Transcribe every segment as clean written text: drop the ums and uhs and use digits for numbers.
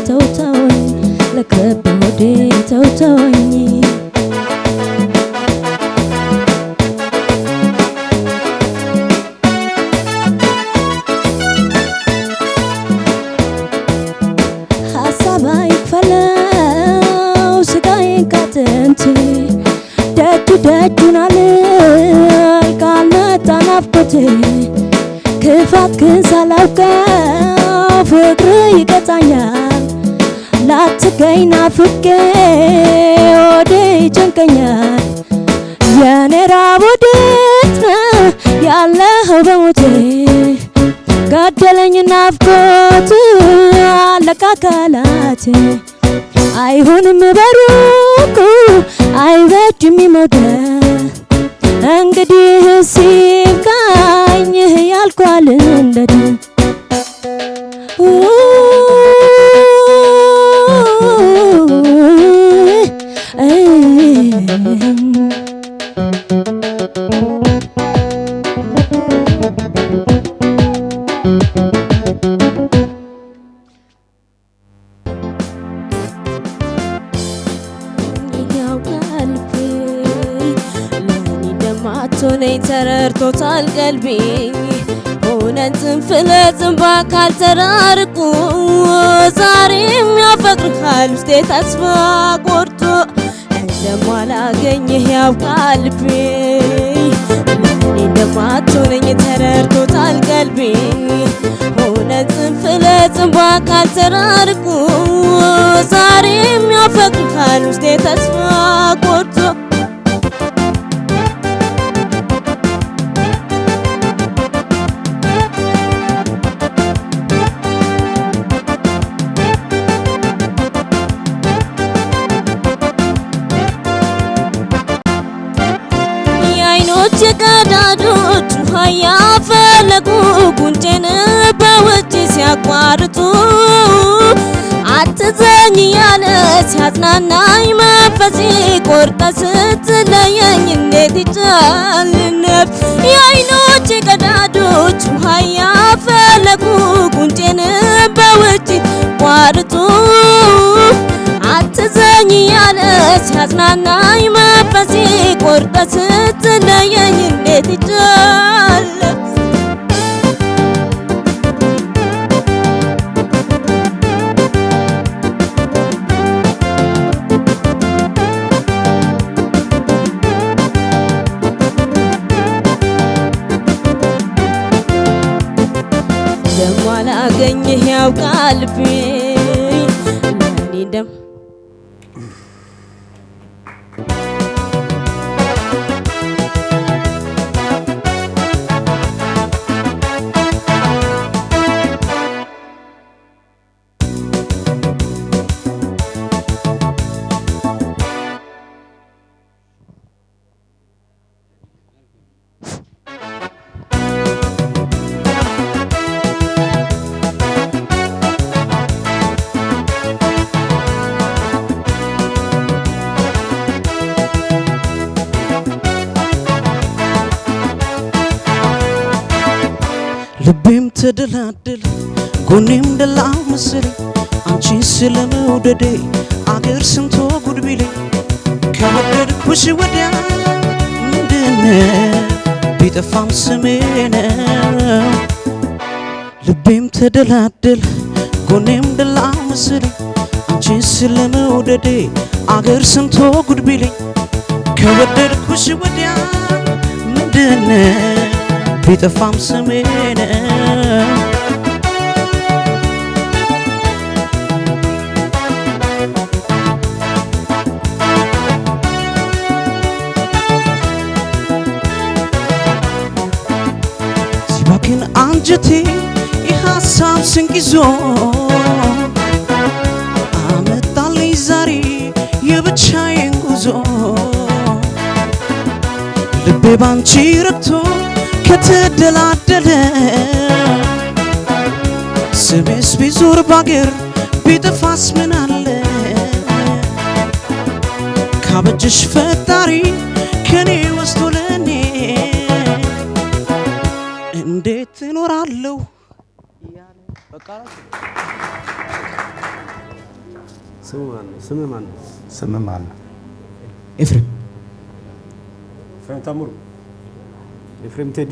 ተውተውኝ ለከበ ሆዴ ተውተውኝ ሀሳብ አይክፈለው ስጋዬን ካጥንቴ ደጁን አልል ካልመጣ ናፍቆቴ ክፋት ግን ሳላውቀው ፍቅር ይቀጣኛል ላትገኝ ናፍቄ ሆዴ ይጨንቀኛል የኔ ራብ ወዴት ነህ ያለኸው በሞቴ ገደለኝ ናፍቆት አለቃ አካላቴ አይሆንም በሩቁ አይበጅም መውደድ እንግዲህ ሲብቃኝ ያልኳል እንደድ ሆነኝ ተረድቶታል ቀልቤ ሆነን ጽንፍለ ጽንባ ካልተራርቁ ዛሬም ያፈቅርሃል ውስጤ ተስፋ ቆርጦ እንደማላገኝህ ያውቃል ልቤ ለኔ እንደማትሆነኝ ተረድቶታል ቀልቤ ሆነን ጽንፍለ ጽንባ ካልተራርቁ ዛሬም ያፈቅርሃል ውስጤ ተስፋ ቆርጦ የቀዳጆቹ ያፈለቁ ጉንጬን በውጪ ሲያቋርጡ አትዘኝ ያለ ሲያጽናናኝ መንፈሴ ቆርጠ ስትለየኝ እንዴት ይቻል ነፍስ የዓይኖቼ ቀዳጆቹ ያፈለቁ ጉንጬን በውጪ ቋርጡ አትዘኝ ያለ ሲያጽናናኝ መንፈሴ ቆርጠ ስትለየኝ እንዴት ይቻል እንደማላገኝህ ያውቃል ልቤ ለኔ ደም ልቤም ተደላደለ ጎኔም ደላ መሰለኝ አንቺን ስለመውደዴ አገር ስንቶ ጉድ ቢለኝ ከወደድኩሽ ወዲያ ምንድነው ቢጠፋም ስሜ ነው ልቤም ተደላደለ ጎኔም ደላ መሰለኝ አንቺን ስለመውደዴ አገር ስንቶ ጉድ ቢለኝ ከወደድኩሽ ወዲያ ምንድነው ቢጠፋም ስሜ ነው ሲባክን አንጀቴ የሐሳብ ስንቅ ይዞ አመጣልኝ ዛሬ የብቻዬን ጉዞ ልቤ ባንቺ ረክቶ ከተደላደለ ስሜስ ቢዞር ባገር ቢጠፋስ ምን አለ ካበጀሽ ፈጣሪ ከኔ ወስዶ ለኔ እንዴት እኖራለሁ ስም ማን ነው? ኤፍሬም ታምሩ ኤፍሬም ቴዲ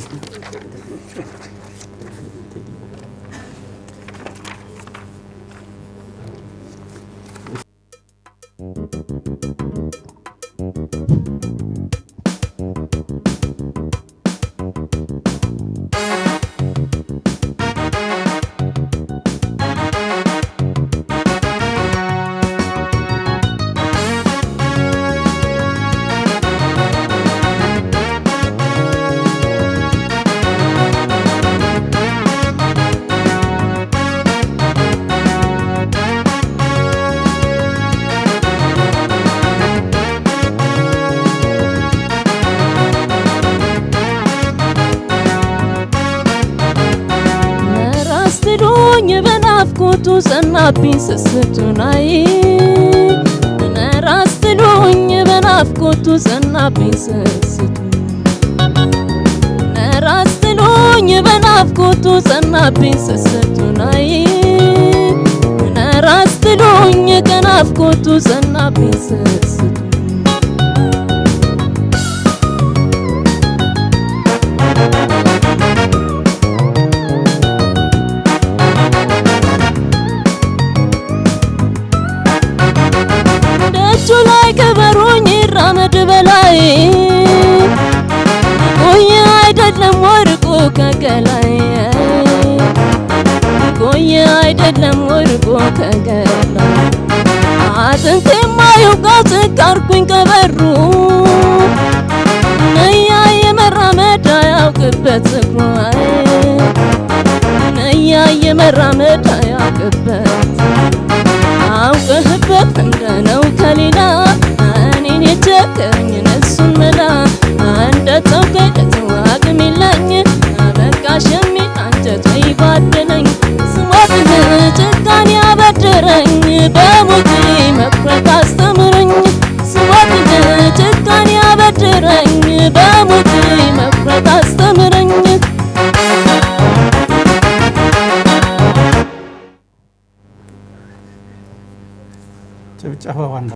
በናፍቆቱ ጸናብኝ ስስቱናይ ራስ ትሉኝ በናፍቆቱ ጸናብኝ ስስቱ ራስ ትሉኝ በናፍቆቱ ጸናብኝ ስስቱናይ ራስ ትሉኝ ከናፍቆቱ ጸናብኝ ስስቱ ከበሮኝ ራመድ በላይ ቆየ አይደለም ወርቁ ከገላይ ቆየ አይደለም ወርቁ ከገላይ አጥንቴማ ይውጋት ካርኩኝ ከበሩ ነያ የመራመድ አያውቅበት እግሩ ነያ የመራመድ አያውቅበት አውቅህበት እንደነው ከሌላ እኔን የቸገረኝ እሱን መላ እንደ ተውከለት አቅም የለኝ በቃሽ የሚል አንጀት ይባድለኝ ስሞትህ ጭካኔ አበድረኝ በሞቴ መፍረት አስተምረኝ ስሞትህ ጭካኔ አበድረኝ በሞቴ መፍረት አስተምረኝ ጭብጨባ ዋና